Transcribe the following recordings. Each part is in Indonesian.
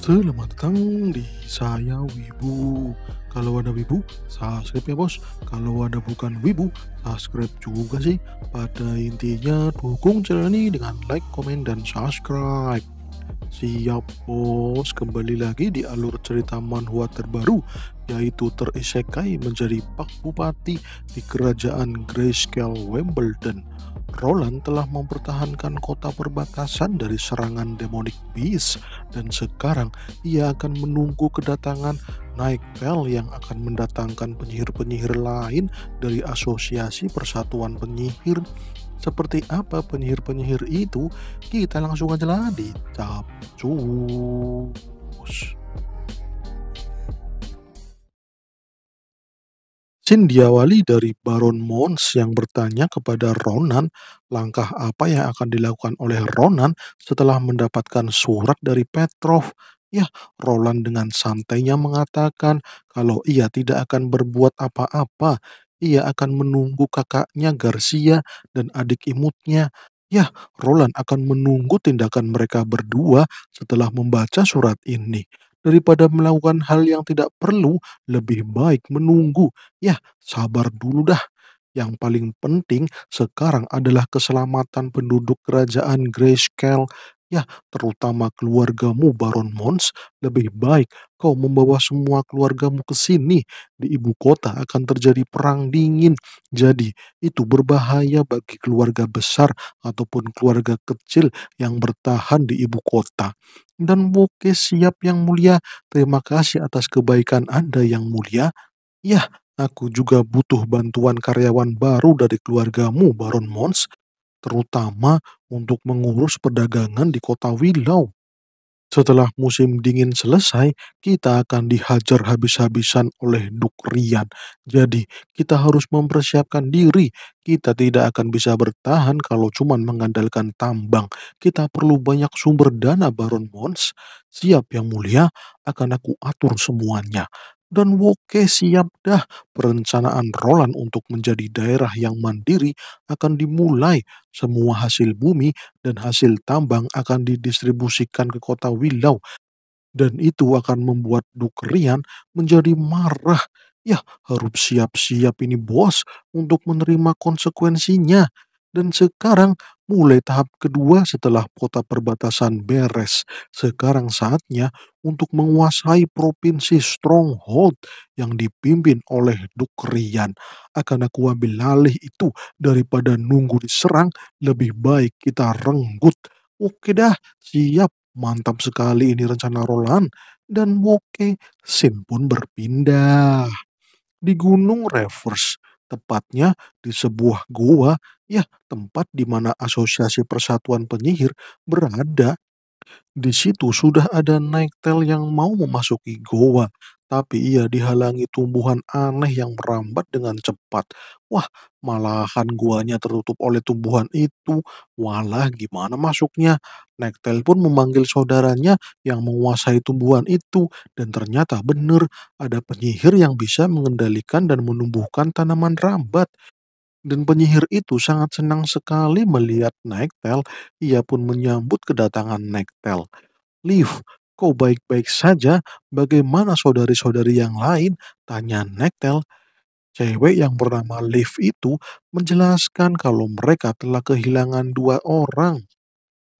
Selamat datang di Saya Wibu. Kalau ada Wibu, subscribe ya bos. Kalau ada bukan Wibu, subscribe juga sih. Pada intinya dukung channel ini dengan like, komen, dan subscribe. Siap bos, kembali lagi di alur cerita manhwa terbaru, yaitu terisekai menjadi Pak Bupati di kerajaan Grayscale Wimbledon. Roland telah mempertahankan kota perbatasan dari serangan demonic beast, dan sekarang ia akan menunggu kedatangan Nightfell yang akan mendatangkan penyihir-penyihir lain dari Asosiasi Persatuan Penyihir. Seperti apa penyihir-penyihir itu? Kita langsung aja lah dicapcus. Scene diawali dari Baron Mons yang bertanya kepada Ronan langkah apa yang akan dilakukan oleh Ronan setelah mendapatkan surat dari Petrov. Ya, Roland dengan santainya mengatakan kalau ia tidak akan berbuat apa-apa. Ia akan menunggu kakaknya Garcia dan adik imutnya. Ya, Roland akan menunggu tindakan mereka berdua setelah membaca surat ini. Daripada melakukan hal yang tidak perlu, lebih baik menunggu. Ya, sabar dulu dah. Yang paling penting sekarang adalah keselamatan penduduk kerajaan Grayscale. Ya, terutama keluargamu Baron Mons. Lebih baik kau membawa semua keluargamu ke sini. Di ibu kota akan terjadi perang dingin. Jadi, itu berbahaya bagi keluarga besar ataupun keluarga kecil yang bertahan di ibu kota. Dan Boke siap yang mulia. Terima kasih atas kebaikan Anda yang mulia. Yah, aku juga butuh bantuan karyawan baru dari keluargamu, Baron Mons, terutama untuk mengurus perdagangan di kota Willow. Setelah musim dingin selesai, kita akan dihajar habis-habisan oleh Duk Rian. Jadi, kita harus mempersiapkan diri. Kita tidak akan bisa bertahan kalau cuma mengandalkan tambang. Kita perlu banyak sumber dana, Baron Mons. Siap yang mulia, akan aku atur semuanya. Dan Woke siap dah. Perencanaan Roland untuk menjadi daerah yang mandiri akan dimulai. Semua hasil bumi dan hasil tambang akan didistribusikan ke kota Willow, dan itu akan membuat Duk Rian menjadi marah. Ya, harus siap-siap ini bos untuk menerima konsekuensinya. Dan sekarang mulai tahap kedua setelah kota perbatasan beres. Sekarang saatnya untuk menguasai provinsi Stronghold yang dipimpin oleh Duk Rian. Akan aku ambil alih itu daripada nunggu diserang, lebih baik kita renggut. Oke dah, siap. Mantap sekali ini rencana Roland. Dan Woke Sin pun berpindah di Gunung Reverse, tepatnya di sebuah goa, ya tempat di mana Asosiasi Persatuan Penyihir berada. Di situ sudah ada Nighttail yang mau memasuki goa, tapi ia dihalangi tumbuhan aneh yang merambat dengan cepat. Wah, malahan goanya tertutup oleh tumbuhan itu. Walah, gimana masuknya? Nighttail pun memanggil saudaranya yang menguasai tumbuhan itu, dan ternyata benar ada penyihir yang bisa mengendalikan dan menumbuhkan tanaman rambat. Dan penyihir itu sangat senang sekali melihat Nighttail. Ia pun menyambut kedatangan Nighttail. Liv, kau baik-baik saja? Bagaimana saudari-saudari yang lain? Tanya Nektel. Cewek yang bernama Liv itu menjelaskan kalau mereka telah kehilangan dua orang.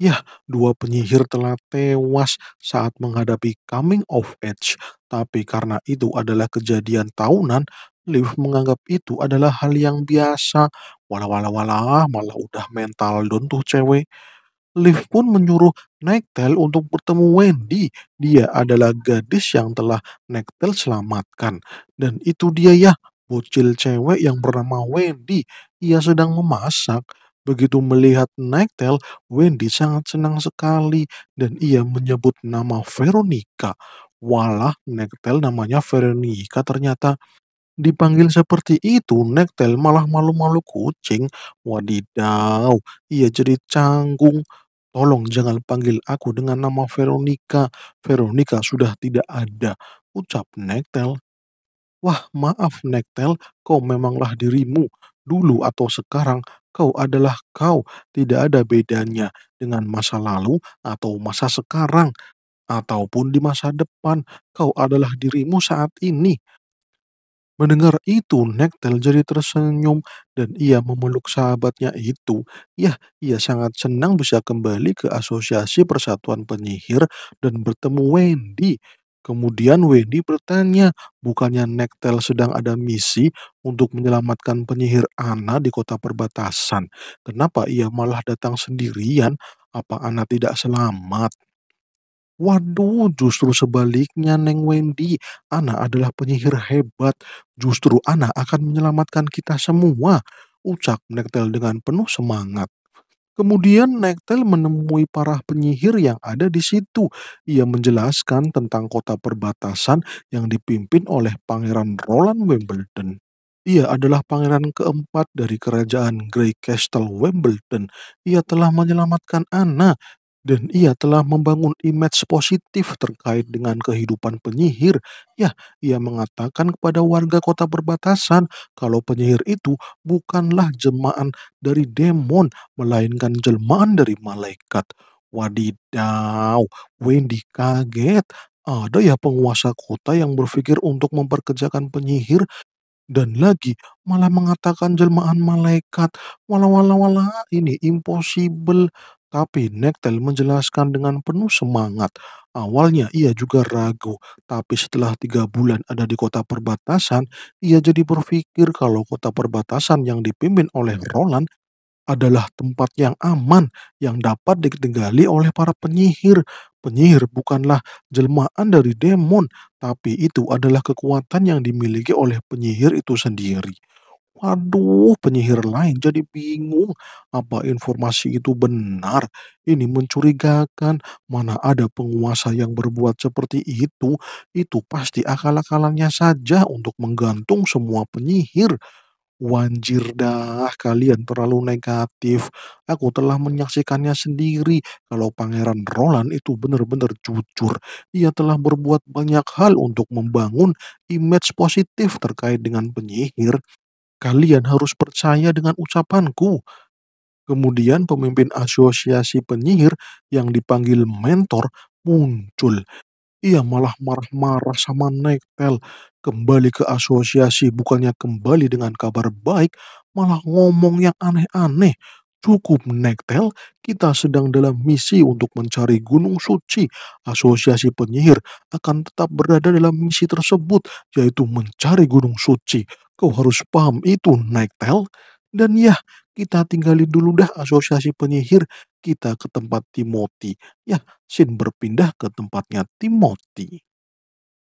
Ya, dua penyihir telah tewas saat menghadapi coming of age. Tapi karena itu adalah kejadian tahunan, Liv menganggap itu adalah hal yang biasa. Walah walah walah, malah udah mental down tuh cewek. Liv pun menyuruh Nektel untuk bertemu Wendy. Dia adalah gadis yang telah Nektel selamatkan. Dan itu dia ya, bocil cewek yang bernama Wendy. Ia sedang memasak. Begitu melihat Nektel, Wendy sangat senang sekali dan ia menyebut nama Veronica. Walah, Nektel namanya Veronica ternyata. Dipanggil seperti itu, Nektel malah malu-malu kucing. Wadidaw, ia jadi canggung. Tolong jangan panggil aku dengan nama Veronica. Veronica sudah tidak ada, ucap Nektel. Wah, maaf Nektel, kau memanglah dirimu. Dulu atau sekarang, kau adalah kau. Tidak ada bedanya dengan masa lalu atau masa sekarang. ataupun di masa depan. Kau adalah dirimu saat ini. Mendengar itu, Nektel jadi tersenyum dan ia memeluk sahabatnya itu. Ya, ia sangat senang bisa kembali ke Asosiasi Persatuan Penyihir dan bertemu Wendy. Kemudian Wendy bertanya, bukannya Nektel sedang ada misi untuk menyelamatkan penyihir Ana di kota perbatasan? Kenapa ia malah datang sendirian? Apa Ana tidak selamat? Waduh, justru sebaliknya Neng Wendy. Ana adalah penyihir hebat. Justru Ana akan menyelamatkan kita semua. Ucap Nektel dengan penuh semangat. Kemudian Nektel menemui para penyihir yang ada di situ. Ia menjelaskan tentang kota perbatasan yang dipimpin oleh Pangeran Roland Wimbledon. Ia adalah pangeran keempat dari kerajaan Grey Castle Wimbledon. Ia telah menyelamatkan Anna dan ia telah membangun image positif terkait dengan kehidupan penyihir. Ya, ia mengatakan kepada warga kota perbatasan kalau penyihir itu bukanlah jelmaan dari demon, melainkan jelmaan dari malaikat. Wadidaw, Wendy kaget. Ada ya penguasa kota yang berpikir untuk memperkerjakan penyihir dan lagi malah mengatakan jelmaan malaikat. Walah walah walah, ini impossible. Tapi Nektel menjelaskan dengan penuh semangat. Awalnya ia juga ragu, tapi setelah 3 bulan ada di kota perbatasan, ia jadi berpikir kalau kota perbatasan yang dipimpin oleh Roland adalah tempat yang aman yang dapat ditinggali oleh para penyihir. Penyihir bukanlah jelmaan dari demon, tapi itu adalah kekuatan yang dimiliki oleh penyihir itu sendiri. Waduh, penyihir lain jadi bingung. Apa informasi itu benar? Ini mencurigakan. Mana ada penguasa yang berbuat seperti itu? Itu pasti akal-akalannya saja untuk menggantung semua penyihir. Wanjir dah, kalian terlalu negatif. Aku telah menyaksikannya sendiri kalau Pangeran Roland itu benar-benar jujur. Ia telah berbuat banyak hal untuk membangun image positif terkait dengan penyihir. Kalian harus percaya dengan ucapanku. Kemudian pemimpin asosiasi penyihir yang dipanggil mentor muncul. Ia malah marah-marah sama Nektel. Kembali ke asosiasi bukannya kembali dengan kabar baik, malah ngomong yang aneh-aneh. Cukup Nektel, kita sedang dalam misi untuk mencari Gunung Suci. Asosiasi penyihir akan tetap berada dalam misi tersebut, yaitu mencari Gunung Suci. Kau harus paham itu, Nektel. Dan ya, kita tinggali dulu dah asosiasi penyihir. Kita ke tempat Timothy. Ya, Shin berpindah ke tempatnya Timothy.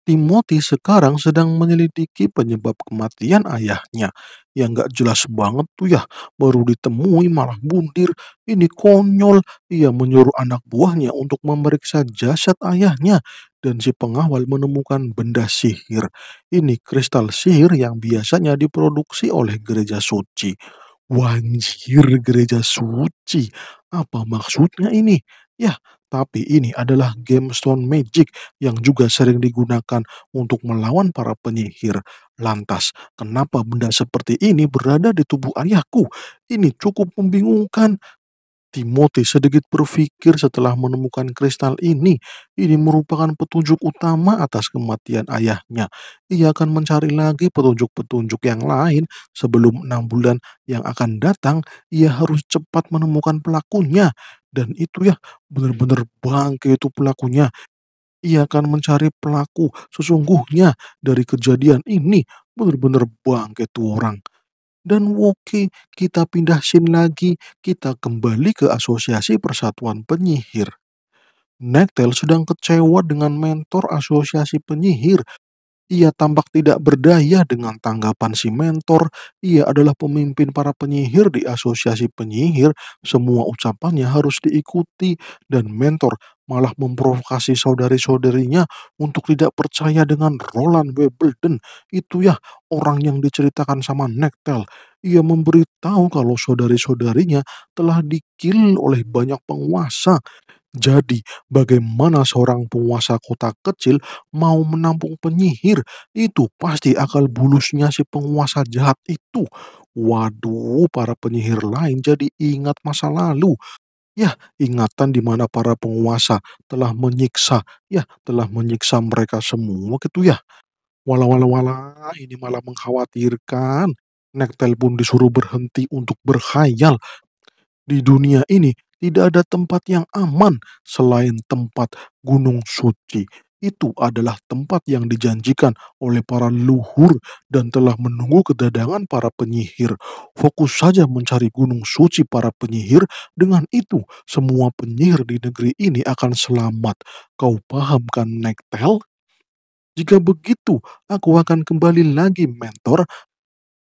Timothy sekarang sedang menyelidiki penyebab kematian ayahnya. Yang nggak jelas banget tuh ya, baru ditemui malah bundir. Ini konyol. Ia menyuruh anak buahnya untuk memeriksa jasad ayahnya. Dan si pengawal menemukan benda sihir. Ini kristal sihir yang biasanya diproduksi oleh gereja suci. Wanjir, gereja suci. Apa maksudnya ini? Ya, tapi ini adalah gemstone magic yang juga sering digunakan untuk melawan para penyihir. Lantas, kenapa benda seperti ini berada di tubuh ayahku? Ini cukup membingungkan. Timothy sedikit berpikir setelah menemukan kristal ini. Ini merupakan petunjuk utama atas kematian ayahnya. Ia akan mencari lagi petunjuk-petunjuk yang lain sebelum 6 bulan yang akan datang. Ia harus cepat menemukan pelakunya. Dan itu ya, benar-benar bangke itu pelakunya. Ia akan mencari pelaku sesungguhnya dari kejadian ini. Benar-benar bangke tuh orang. Dan oke, kita pindah scene lagi, kita kembali ke Asosiasi Persatuan Penyihir. Nektel sedang kecewa dengan mentor Asosiasi Penyihir. Ia tampak tidak berdaya dengan tanggapan si mentor. Ia adalah pemimpin para penyihir di asosiasi penyihir. Semua ucapannya harus diikuti. Dan mentor malah memprovokasi saudari-saudarinya untuk tidak percaya dengan Roland Wimbledon. Itu ya orang yang diceritakan sama Nektel. Ia memberitahu kalau saudari-saudarinya telah dikill oleh banyak penguasa. Jadi, bagaimana seorang penguasa kota kecil mau menampung penyihir? Itu pasti akal bulusnya si penguasa jahat itu. Waduh, para penyihir lain jadi ingat masa lalu. Ya, ingatan di mana para penguasa telah menyiksa mereka semua gitu ya. Walah walah walah, ini malah mengkhawatirkan. Nektel pun disuruh berhenti untuk berkhayal. Di dunia ini tidak ada tempat yang aman selain tempat Gunung Suci. Itu adalah tempat yang dijanjikan oleh para leluhur dan telah menunggu kedatangan para penyihir. Fokus saja mencari Gunung Suci para penyihir. Dengan itu, semua penyihir di negeri ini akan selamat. Kau paham kan, Nektel? Jika begitu, aku akan kembali lagi, mentor.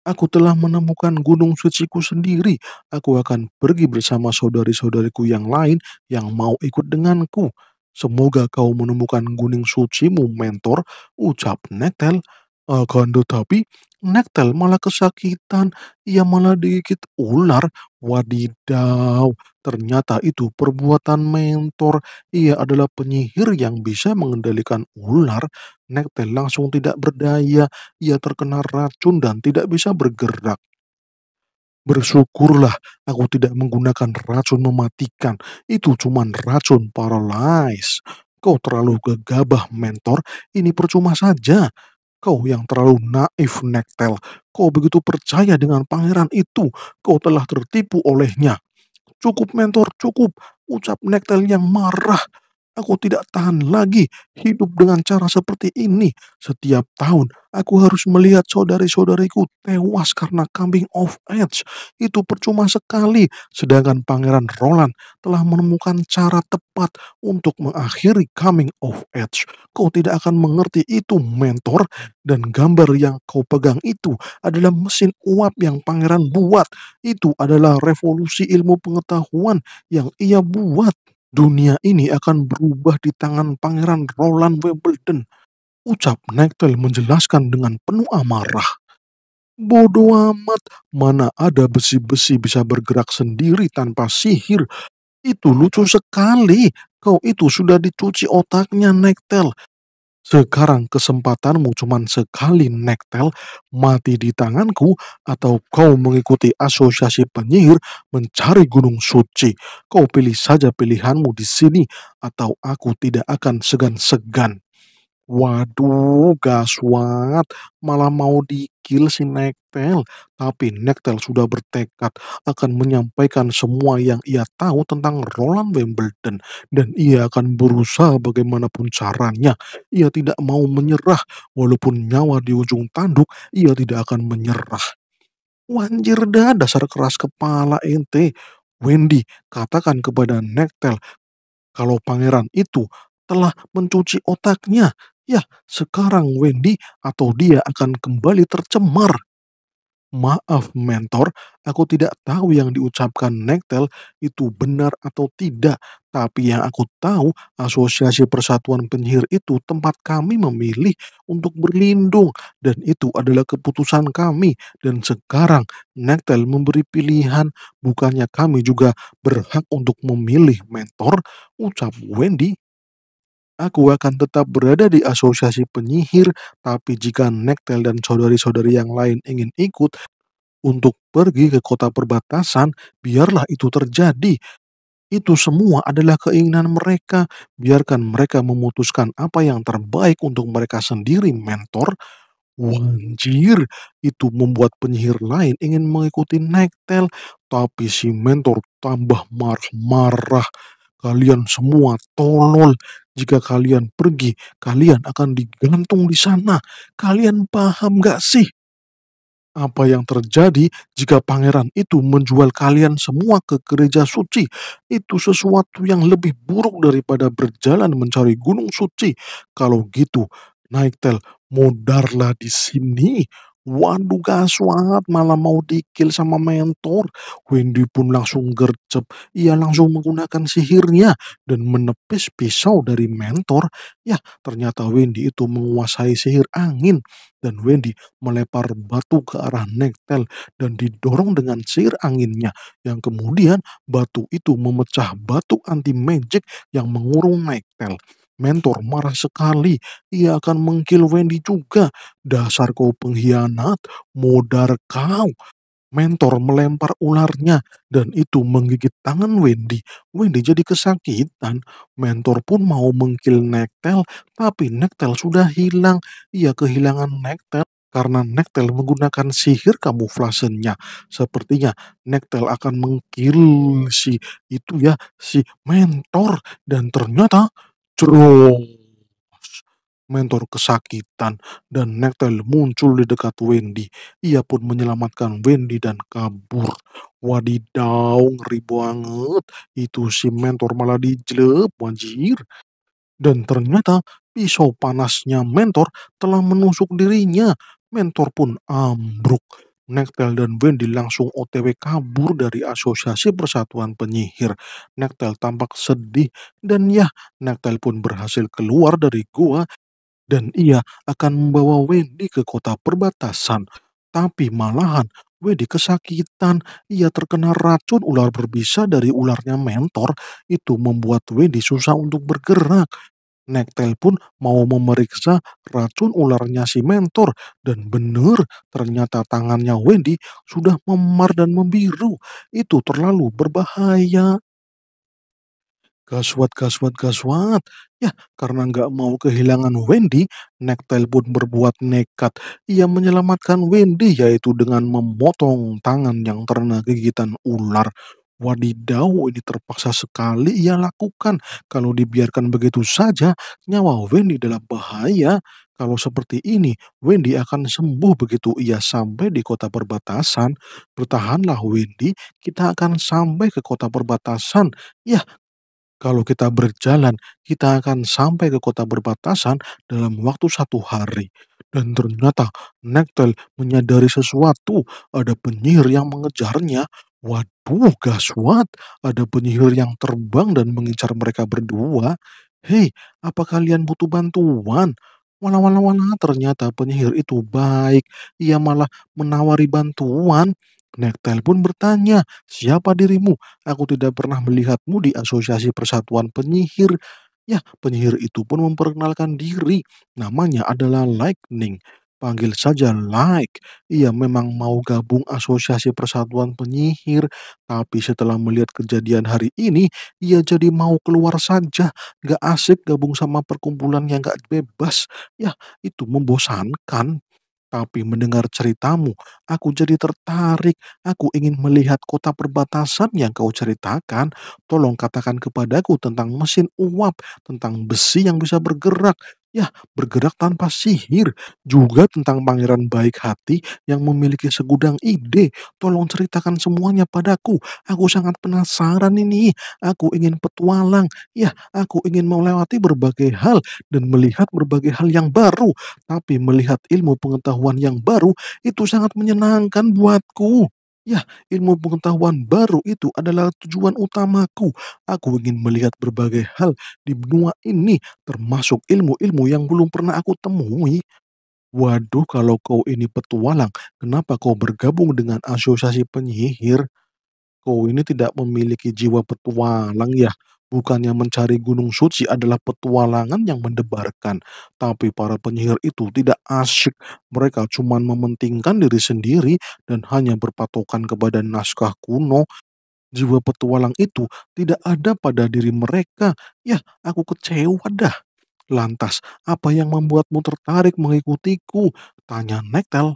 Aku telah menemukan gunung suciku sendiri. Aku akan pergi bersama saudari-saudariku yang lain yang mau ikut denganku. Semoga kau menemukan gunung sucimu, mentor, ucap Nektel. Akan tetapi, Nektel malah kesakitan. Ia malah digigit ular. Wadidaw, ternyata itu perbuatan mentor. Ia adalah penyihir yang bisa mengendalikan ular. Nektel langsung tidak berdaya. Ia terkena racun dan tidak bisa bergerak. Bersyukurlah aku tidak menggunakan racun mematikan. Itu cuman racun paralyze. Kau terlalu gegabah, mentor. Ini percuma saja. Kau yang terlalu naif, Nektel. Kau begitu percaya dengan pangeran itu. Kau telah tertipu olehnya. Cukup, mentor, cukup. Ucap Nektel yang marah. Aku tidak tahan lagi hidup dengan cara seperti ini. Setiap tahun, aku harus melihat saudari-saudariku tewas karena coming of age. Itu percuma sekali. Sedangkan Pangeran Roland telah menemukan cara tepat untuk mengakhiri coming of age. Kau tidak akan mengerti itu, mentor. Dan gambar yang kau pegang itu adalah mesin uap yang Pangeran buat. Itu adalah revolusi ilmu pengetahuan yang ia buat. Dunia ini akan berubah di tangan Pangeran Roland Wimbledon, ucap Nektel menjelaskan dengan penuh amarah. Bodoh amat, mana ada besi-besi bisa bergerak sendiri tanpa sihir. Itu lucu sekali. Kau itu sudah dicuci otaknya, Nektel. Sekarang kesempatanmu cuma sekali, Nektel. Mati di tanganku atau kau mengikuti asosiasi penyihir mencari gunung suci. Kau pilih saja pilihanmu di sini atau aku tidak akan segan-segan. Waduh, gaswat. Malah mau di-kill si Nektel. Tapi Nektel sudah bertekad akan menyampaikan semua yang ia tahu tentang Roland Wimbledon. Dan ia akan berusaha bagaimanapun caranya. Ia tidak mau menyerah. Walaupun nyawa di ujung tanduk, ia tidak akan menyerah. Wanjir dah, dasar keras kepala ente. Wendy, katakan kepada Nektel kalau pangeran itu telah mencuci otaknya. Ya, sekarang Wendy atau dia akan kembali tercemar. Maaf, mentor, aku tidak tahu yang diucapkan Nektel itu benar atau tidak. Tapi yang aku tahu, Asosiasi Persatuan Penyihir itu tempat kami memilih untuk berlindung. Dan itu adalah keputusan kami. Dan sekarang Nektel memberi pilihan, bukannya kami juga berhak untuk memilih, mentor, ucap Wendy. Aku akan tetap berada di asosiasi penyihir, tapi jika Nektel dan saudari-saudari yang lain ingin ikut untuk pergi ke kota perbatasan, biarlah itu terjadi. Itu semua adalah keinginan mereka. Biarkan mereka memutuskan apa yang terbaik untuk mereka sendiri, mentor. Wanjir, itu membuat penyihir lain ingin mengikuti Nektel, tapi si mentor tambah marah-marah. Kalian semua tolol. Jika kalian pergi, kalian akan digantung di sana. Kalian paham gak sih? Apa yang terjadi jika pangeran itu menjual kalian semua ke gereja suci? Itu sesuatu yang lebih buruk daripada berjalan mencari gunung suci. Kalau gitu, Naiktel, modarlah di sini. Waduh, gaswat, malah mau dikill sama mentor. Wendy pun langsung gercep. Ia langsung menggunakan sihirnya dan menepis pisau dari mentor. Ya, ternyata Wendy itu menguasai sihir angin. Dan Wendy melempar batu ke arah Nektel dan didorong dengan sihir anginnya yang kemudian batu itu memecah batu anti-magic yang mengurung Nektel. Mentor marah sekali, ia akan mengkill Wendy juga. Dasar kau pengkhianat, modar kau. Mentor melempar ularnya dan itu menggigit tangan Wendy. Wendy jadi kesakitan. Mentor pun mau mengkill Nektel, tapi Nektel sudah hilang. Ia kehilangan Nektel karena Nektel menggunakan sihir kamuflasenya. Sepertinya Nektel akan mengkill si itu ya, si Mentor, dan ternyata Jros. Mentor kesakitan dan Nektel muncul di dekat Wendy. Ia pun menyelamatkan Wendy dan kabur. Wadidaw, ngeri banget. Itu si Mentor malah dijelep, anjir. Dan ternyata pisau panasnya Mentor telah menusuk dirinya. Mentor pun ambruk. Nektel dan Wendy langsung OTW kabur dari Asosiasi Persatuan Penyihir. Nektel tampak sedih dan ya, Nektel pun berhasil keluar dari gua dan ia akan membawa Wendy ke kota perbatasan. Tapi malahan Wendy kesakitan. Ia terkena racun ular berbisa dari ularnya Mentor. Itu membuat Wendy susah untuk bergerak. Nektel pun mau memeriksa racun ularnya si Mentor. Dan benar, ternyata tangannya Wendy sudah memar dan membiru. Itu terlalu berbahaya. Gaswat, gaswat, gaswat. Ya, karena nggak mau kehilangan Wendy, Nektel pun berbuat nekat. Ia menyelamatkan Wendy yaitu dengan memotong tangan yang terkena gigitan ular. Wadidaw, ini terpaksa sekali ia lakukan. Kalau dibiarkan begitu saja, nyawa Wendy dalam bahaya. Kalau seperti ini, Wendy akan sembuh begitu ia sampai di kota perbatasan. Bertahanlah Wendy, kita akan sampai ke kota perbatasan. Ya, kalau kita berjalan, kita akan sampai ke kota perbatasan dalam waktu 1 hari. Dan ternyata Nektel menyadari sesuatu, ada penyihir yang mengejarnya. Waduh, gaswat, ada penyihir yang terbang dan mengincar mereka berdua. Hei, apa kalian butuh bantuan? Walah, walah, walah, ternyata penyihir itu baik. Ia malah menawari bantuan. Nektel pun bertanya, siapa dirimu? Aku tidak pernah melihatmu di Asosiasi Persatuan Penyihir. Ya, penyihir itu pun memperkenalkan diri. Namanya adalah Lightning. Panggil saja Like. Ia memang mau gabung Asosiasi Persatuan Penyihir. Tapi setelah melihat kejadian hari ini, ia jadi mau keluar saja. Gak asik gabung sama perkumpulan yang gak bebas. Ya, itu membosankan. Tapi mendengar ceritamu, aku jadi tertarik. Aku ingin melihat kota perbatasan yang kau ceritakan. Tolong katakan kepadaku tentang mesin uap, tentang besi yang bisa bergerak. Ya, bergerak tanpa sihir. Juga tentang pangeran baik hati yang memiliki segudang ide. Tolong ceritakan semuanya padaku. Aku sangat penasaran ini. Aku ingin petualang. Ya, aku ingin melewati berbagai hal dan melihat berbagai hal yang baru. Tapi melihat ilmu pengetahuan yang baru itu sangat menyenangkan buatku. Ya, ilmu pengetahuan baru itu adalah tujuan utamaku. Aku ingin melihat berbagai hal di benua ini, termasuk ilmu-ilmu yang belum pernah aku temui. Waduh, kalau kau ini petualang, kenapa kau bergabung dengan asosiasi penyihir? Kau ini tidak memiliki jiwa petualang ya. Bukannya mencari gunung suci adalah petualangan yang mendebarkan. Tapi para penyihir itu tidak asyik. Mereka cuma mementingkan diri sendiri dan hanya berpatokan kepada naskah kuno. Jiwa petualang itu tidak ada pada diri mereka. Ya, aku kecewa dah. Lantas, apa yang membuatmu tertarik mengikutiku? Tanya Nektel.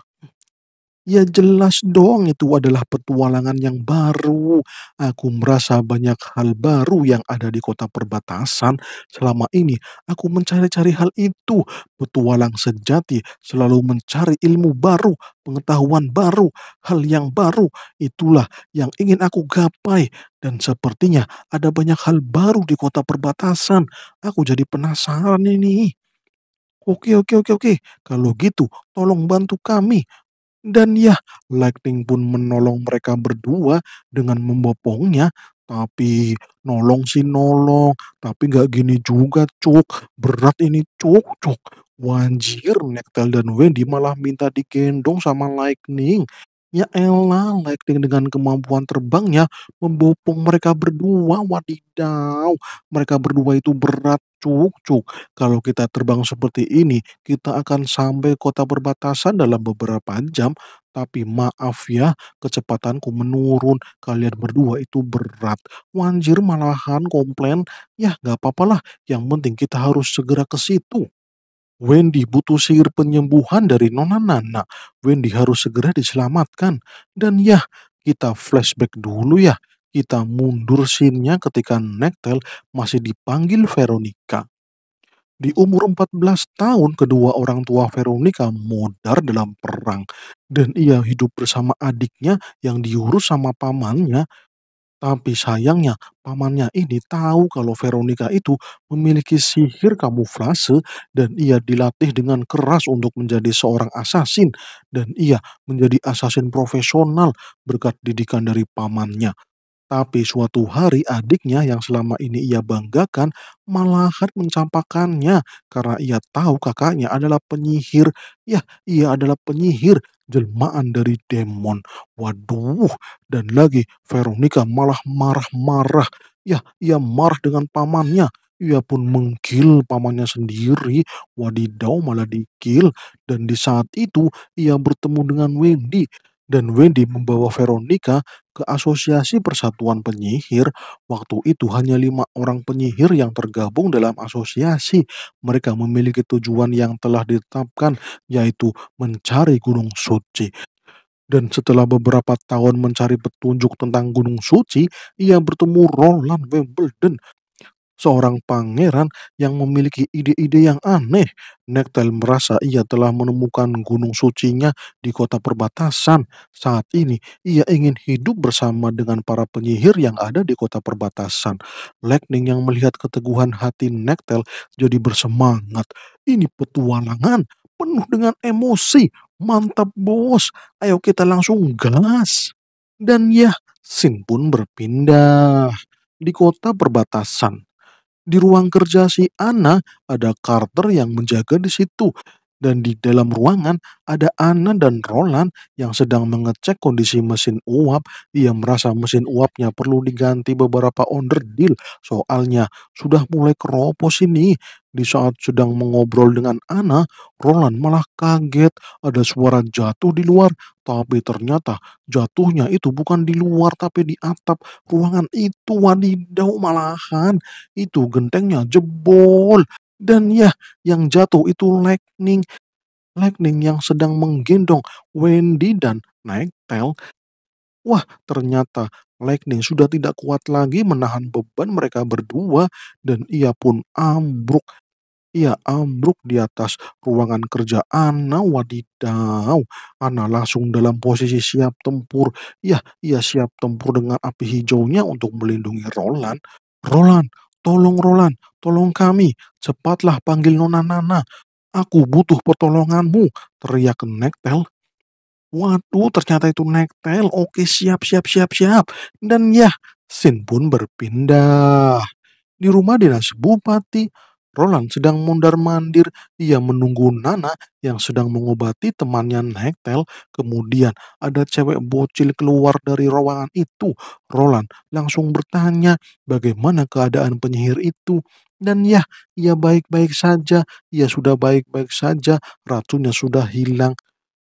Ya jelas dong itu adalah petualangan yang baru. Aku merasa banyak hal baru yang ada di kota perbatasan. Selama ini aku mencari-cari hal itu. Petualang sejati selalu mencari ilmu baru, pengetahuan baru, hal yang baru. Itulah yang ingin aku gapai. Dan sepertinya ada banyak hal baru di kota perbatasan. Aku jadi penasaran ini. Oke, oke, oke, oke. Kalau gitu, tolong bantu kami. Dan ya, Lightning pun menolong mereka berdua dengan membopongnya. Tapi nolong sih nolong, tapi nggak gini juga, Cuk. Berat ini, Cuk, Cuk. Wanjir, Nektel dan Wendy malah minta digendong sama Lightning. Ya elah, Lightning dengan kemampuan terbangnya membopong mereka berdua. Wadidaw, mereka berdua itu berat, Cuk, Cuk. Kalau kita terbang seperti ini, kita akan sampai kota perbatasan dalam beberapa jam. Tapi maaf ya, kecepatanku menurun. Kalian berdua itu berat. Wanjir malahan komplain. Ya nggak apa-apalah, yang penting kita harus segera ke situ. Wendy butuh sihir penyembuhan dari Nona Nana. Wendy harus segera diselamatkan. Dan ya, kita flashback dulu ya. Kita mundur scene-nya ketika Nektel masih dipanggil Veronica. Di umur 14 tahun, kedua orang tua Veronica modar dalam perang. Dan ia hidup bersama adiknya yang diurus sama pamannya. Tapi sayangnya, pamannya ini tahu kalau Veronica itu memiliki sihir kamuflase dan ia dilatih dengan keras untuk menjadi seorang asasin. Dan ia menjadi asasin profesional berkat didikan dari pamannya. Tapi suatu hari adiknya yang selama ini ia banggakan malahan mencampakannya karena ia tahu kakaknya adalah penyihir. Ya, ia adalah penyihir jelmaan dari demon. Waduh, dan lagi Veronica malah marah-marah. Ya, ia marah dengan pamannya. Ia pun mengkill pamannya sendiri. Wadidaw, malah dikil. Dan di saat itu ia bertemu dengan Wendy. Dan Wendy membawa Veronica ke Asosiasi Persatuan Penyihir. Waktu itu hanya 5 orang penyihir yang tergabung dalam asosiasi. Mereka memiliki tujuan yang telah ditetapkan, yaitu mencari Gunung Suci. Dan setelah beberapa tahun mencari petunjuk tentang Gunung Suci, ia bertemu Roland Wimbledon, seorang pangeran yang memiliki ide-ide yang aneh. Nektel merasa ia telah menemukan gunung sucinya di kota perbatasan. Saat ini, ia ingin hidup bersama dengan para penyihir yang ada di kota perbatasan. Lightning yang melihat keteguhan hati Nektel jadi bersemangat. Ini petualangan penuh dengan emosi. Mantap bos, ayo kita langsung gas. Dan ya, Sin pun berpindah di kota perbatasan. Di ruang kerja si Ana, ada Carter yang menjaga di situ. Dan di dalam ruangan ada Ana dan Roland yang sedang mengecek kondisi mesin uap. Ia merasa mesin uapnya perlu diganti beberapa onderdil. Soalnya sudah mulai keropos ini. Di saat sedang mengobrol dengan Ana, Roland malah kaget ada suara jatuh di luar. Tapi ternyata jatuhnya itu bukan di luar tapi di atap ruangan itu. Wadidaw, malahan itu gentengnya jebol. Dan ya, yang jatuh itu Lightning. Lightning yang sedang menggendong Wendy dan Nighttail. Wah, ternyata Lightning sudah tidak kuat lagi menahan beban mereka berdua dan ia pun ambruk. Ia ambruk di atas ruangan kerja Ana. Wadidaw. Ana langsung dalam posisi siap tempur. Ya, ia siap tempur dengan api hijaunya untuk melindungi Roland. Roland, tolong Roland, tolong kami. Cepatlah panggil Nona Nana. Aku butuh pertolonganmu, teriak Nektel. Waduh, ternyata itu Nektel. Oke, siap, siap, siap, siap. Dan ya, Sin pun berpindah. Di rumah dinas bupati, Roland sedang mondar-mandir. Ia menunggu Nana yang sedang mengobati temannya Nektel. Kemudian ada cewek bocil keluar dari ruangan itu. Roland langsung bertanya bagaimana keadaan penyihir itu. Dan ya, ia baik-baik saja. Ia sudah baik-baik saja. Racunnya sudah hilang.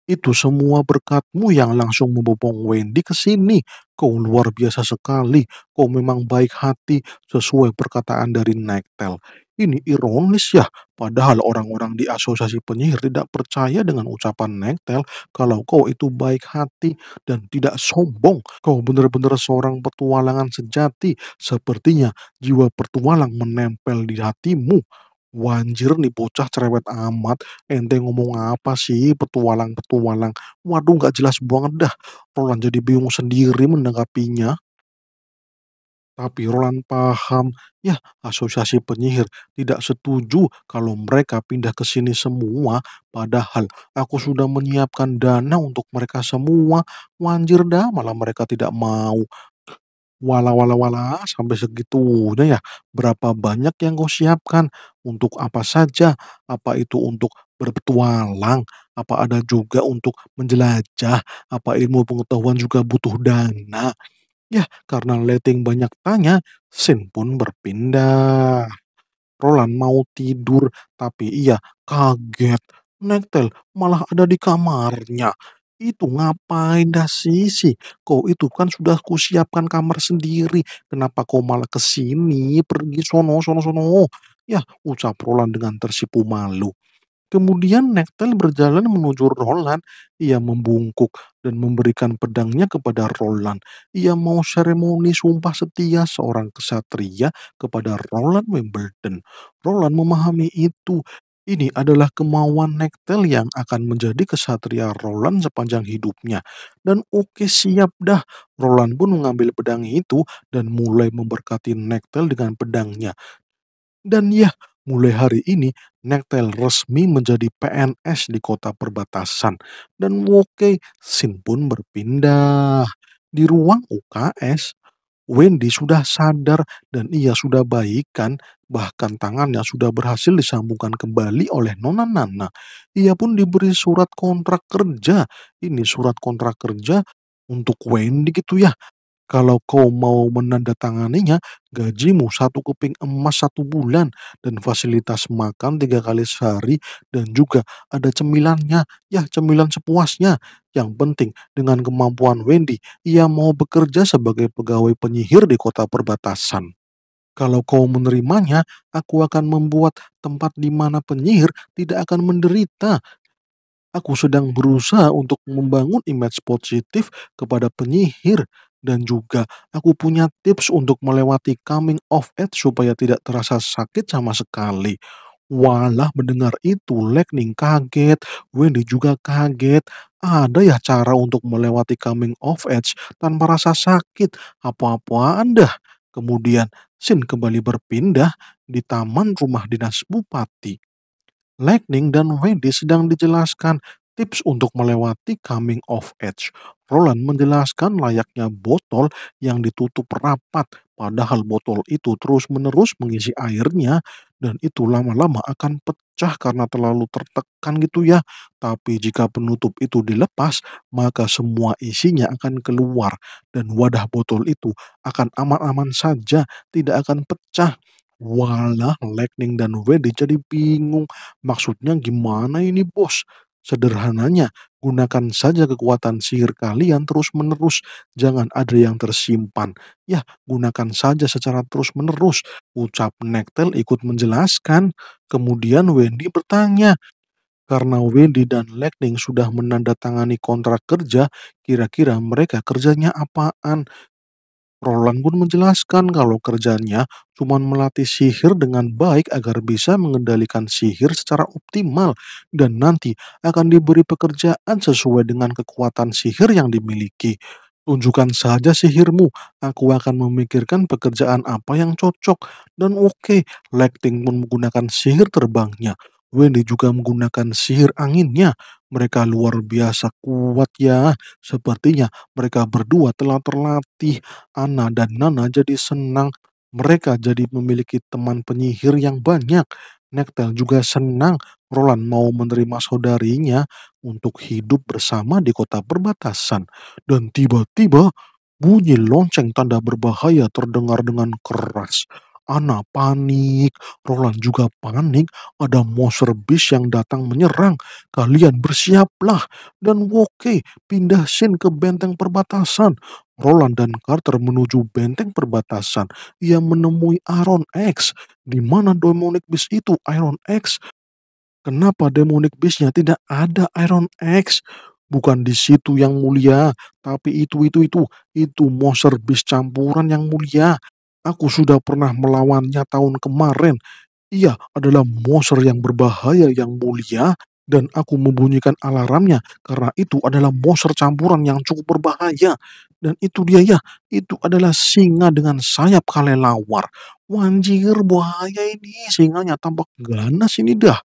Itu semua berkatmu yang langsung membopong Wendy ke sini. Kau luar biasa sekali. Kau memang baik hati sesuai perkataan dari Nektel. Ini ironis ya, padahal orang-orang di asosiasi penyihir tidak percaya dengan ucapan Nektel kalau kau itu baik hati dan tidak sombong. Kau benar-benar seorang petualangan sejati. Sepertinya jiwa petualang menempel di hatimu. Wanjir nih bocah cerewet amat. Ente ngomong apa sih petualang-petualang? Waduh nggak jelas banget dah. Roland jadi bingung sendiri menanggapinya. Tapi Roland paham, ya asosiasi penyihir tidak setuju kalau mereka pindah ke sini semua. Padahal aku sudah menyiapkan dana untuk mereka semua. Wanjir dah, malah mereka tidak mau. Walah walah walah, sampai segitunya ya? Berapa banyak yang kau siapkan? Untuk apa saja? Apa itu untuk berpetualang? Apa ada juga untuk menjelajah? Apa ilmu pengetahuan juga butuh dana? Ya, karena Letting banyak tanya, Sin pun berpindah. Roland mau tidur, tapi ia kaget. Nektel malah ada di kamarnya. Itu ngapain dah Sisi? Kau itu kan sudah kusiapkan kamar sendiri, kenapa kau malah ke sini? Pergi sono sono sono. Ya, ucap Roland dengan tersipu malu. Kemudian Nektel berjalan menuju Roland. Ia membungkuk dan memberikan pedangnya kepada Roland. Ia mau seremoni sumpah setia seorang kesatria kepada Roland Wimbledon. Roland memahami itu. Ini adalah kemauan Nektel yang akan menjadi kesatria Roland sepanjang hidupnya. Dan oke siap dah. Roland pun mengambil pedang itu dan mulai memberkati Nektel dengan pedangnya. Dan ya, mulai hari ini Nektel resmi menjadi PNS di kota perbatasan. Dan Woke Sin pun berpindah. Di ruang UKS, Wendy sudah sadar dan ia sudah baikan, bahkan tangannya sudah berhasil disambungkan kembali oleh Nona Nana. Ia pun diberi surat kontrak kerja. Ini surat kontrak kerja untuk Wendy gitu ya. Kalau kau mau menandatanganinya, gajimu 1 keping emas 1 bulan dan fasilitas makan 3 kali sehari dan juga ada cemilannya, ya cemilan sepuasnya. Yang penting dengan kemampuan Wendy, ia mau bekerja sebagai pegawai penyihir di kota perbatasan. Kalau kau menerimanya, aku akan membuat tempat di mana penyihir tidak akan menderita. Aku sedang berusaha untuk membangun image positif kepada penyihir dan juga aku punya tips untuk melewati coming of age supaya tidak terasa sakit sama sekali. Walah mendengar itu Lightning kaget, Wendy juga kaget. Ada ya cara untuk melewati coming of age tanpa rasa sakit? Apa-apaan dah. Kemudian Sin kembali berpindah di taman rumah dinas bupati. Lightning dan Wendy sedang dijelaskan tips untuk melewati coming of age. Roland menjelaskan layaknya botol yang ditutup rapat, padahal botol itu terus-menerus mengisi airnya dan itu lama-lama akan pecah karena terlalu tertekan gitu ya. Tapi jika penutup itu dilepas, maka semua isinya akan keluar dan wadah botol itu akan aman-aman saja, tidak akan pecah. Walah, Lightning dan Wendy jadi bingung. Maksudnya gimana ini bos? Sederhananya, gunakan saja kekuatan sihir kalian terus-menerus. Jangan ada yang tersimpan. Ya, gunakan saja secara terus-menerus. Ucap Nektel ikut menjelaskan. Kemudian Wendy bertanya, karena Wendy dan Lightning sudah menandatangani kontrak kerja, kira-kira mereka kerjanya apaan? Roland pun menjelaskan kalau kerjanya cuma melatih sihir dengan baik agar bisa mengendalikan sihir secara optimal dan nanti akan diberi pekerjaan sesuai dengan kekuatan sihir yang dimiliki. Tunjukkan saja sihirmu, aku akan memikirkan pekerjaan apa yang cocok. Dan oke, Lightning pun menggunakan sihir terbangnya. Wendy juga menggunakan sihir anginnya. Mereka luar biasa kuat ya. Sepertinya mereka berdua telah terlatih. Ana dan Nana jadi senang. Mereka jadi memiliki teman penyihir yang banyak. Nektel juga senang Roland mau menerima saudarinya untuk hidup bersama di kota perbatasan. Dan tiba-tiba bunyi lonceng tanda berbahaya terdengar dengan keras. Ana panik, Roland juga panik, ada monster beast yang datang menyerang. Kalian bersiaplah. Dan Woke pindah scene ke benteng perbatasan. Roland dan Carter menuju benteng perbatasan. Ia menemui Iron X. Di mana Demonic Beast itu Iron X? Kenapa Demonic Beast-nya tidak ada Iron X? Bukan di situ yang mulia, tapi itu monster beast campuran yang mulia. Aku sudah pernah melawannya tahun kemarin. Ia adalah monster yang berbahaya yang mulia dan aku membunyikan alarmnya karena itu adalah monster campuran yang cukup berbahaya. Dan itu dia ya, itu adalah singa dengan sayap kelelawar. Wanjir, bahaya ini, singanya tampak ganas ini dah.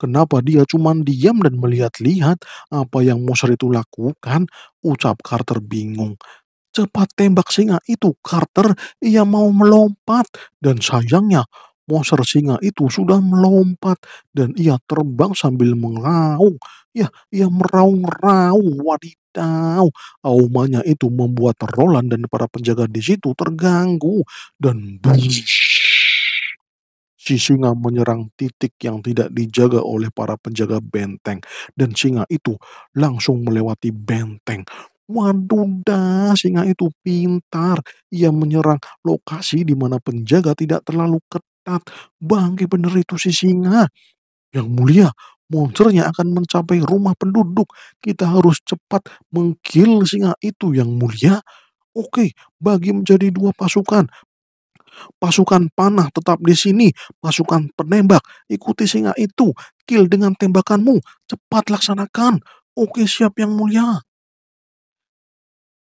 Kenapa dia cuma diam dan melihat-lihat apa yang monster itu lakukan? Ucap Carter bingung. Cepat tembak singa itu, Carter. Ia mau melompat. Dan sayangnya, monster singa itu sudah melompat. Dan ia terbang sambil mengaung. Ya, ia meraung-raung. Wadidaw. Aumannya itu membuat Roland dan para penjaga di situ terganggu. Dan si singa menyerang titik yang tidak dijaga oleh para penjaga benteng, dan singa itu langsung melewati benteng. Waduh dah, singa itu pintar. Ia menyerang lokasi di mana penjaga tidak terlalu ketat. Bangke bener itu si singa. Yang mulia, monsternya akan mencapai rumah penduduk. Kita harus cepat mengkill singa itu yang mulia. Oke, bagi menjadi dua pasukan. Pasukan panah tetap di sini. Pasukan penembak, ikuti singa itu. Kill dengan tembakanmu. Cepat laksanakan. Oke, siap yang mulia.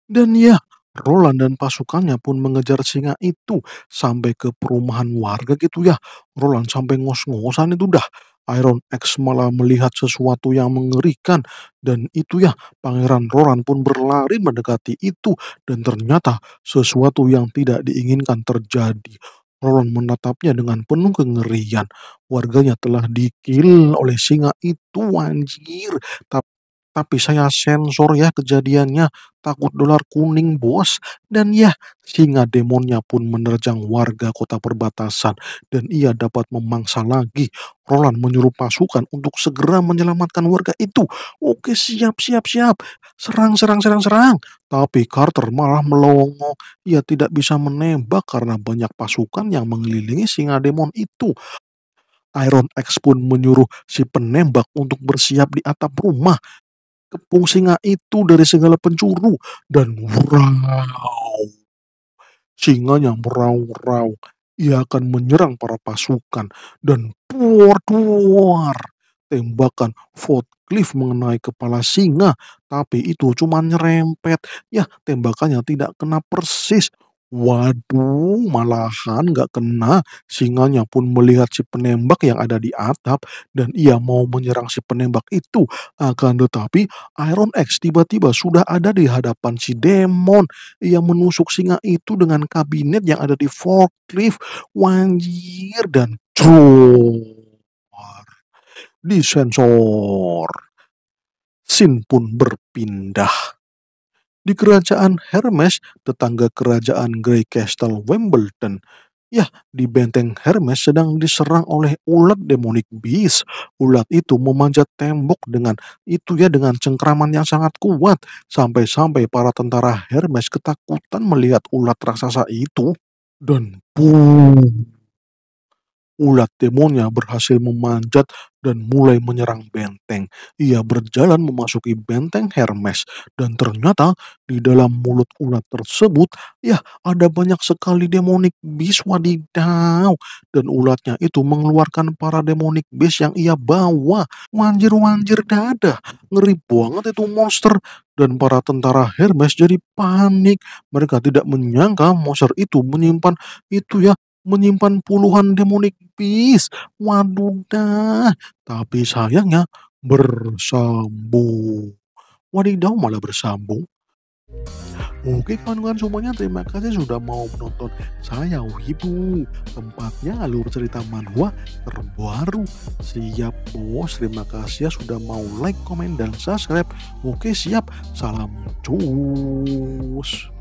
Dan ya, Roland dan pasukannya pun mengejar singa itu sampai ke perumahan warga gitu ya. Roland sampai ngos-ngosan itu dah. Iron X malah melihat sesuatu yang mengerikan, dan itu ya, Pangeran Roland pun berlari mendekati itu, dan ternyata sesuatu yang tidak diinginkan terjadi. Roland menatapnya dengan penuh kengerian. Warganya telah dikill oleh singa itu, anjir. Tapi saya sensor ya kejadiannya, takut dolar kuning bos. Dan ya, singa demonnya pun menerjang warga kota perbatasan, dan ia dapat memangsa lagi. Roland menyuruh pasukan untuk segera menyelamatkan warga itu. Oke, siap, siap, siap. Serang, serang, serang, serang. Tapi Carter malah melongo. Ia tidak bisa menembak karena banyak pasukan yang mengelilingi singa demon itu. Iron X pun menyuruh si penembak untuk bersiap di atap rumah, kepung singa itu dari segala penjuru, dan wow, singanya meraung-raung. Ia akan menyerang para pasukan, dan duar duar, tembakan Cliff mengenai kepala singa, tapi itu cuma nyerempet. Ya, tembakannya tidak kena persis. Waduh, malahan nggak kena. Singanya pun melihat si penembak yang ada di atap, dan ia mau menyerang si penembak itu. Akan tetapi Iron X tiba-tiba sudah ada di hadapan si demon. Ia menusuk singa itu dengan kabinet yang ada di forklift. Wanjir, dan di sensor. Scene pun berpindah. Di kerajaan Hermes, tetangga kerajaan Grey Castle Wimbledon. Ya, di benteng Hermes sedang diserang oleh ulat demonic beast. Ulat itu memanjat tembok dengan cengkraman yang sangat kuat. Sampai-sampai para tentara Hermes ketakutan melihat ulat raksasa itu. Dan boom, ulat demonnya berhasil memanjat dan mulai menyerang benteng. Ia berjalan memasuki benteng Hermes, dan ternyata di dalam mulut ulat tersebut, ya, ada banyak sekali demonic beast, wadidaw. Dan ulatnya itu mengeluarkan para demonic beast yang ia bawa. Wanjir-wanjir dada. Ngeri banget itu monster. Dan para tentara Hermes jadi panik. Mereka tidak menyangka monster itu menyimpan puluhan demonic beast. Waduh dah. Tapi sayangnya bersambung. Wadidaw, malah bersambung. Oke kawan-kawan semuanya, terima kasih sudah mau menonton saya Wibu. Tempatnya alur cerita manhwa terbaru. Siap bos, terima kasih ya sudah mau like, komen, dan subscribe. Oke siap, salam cus.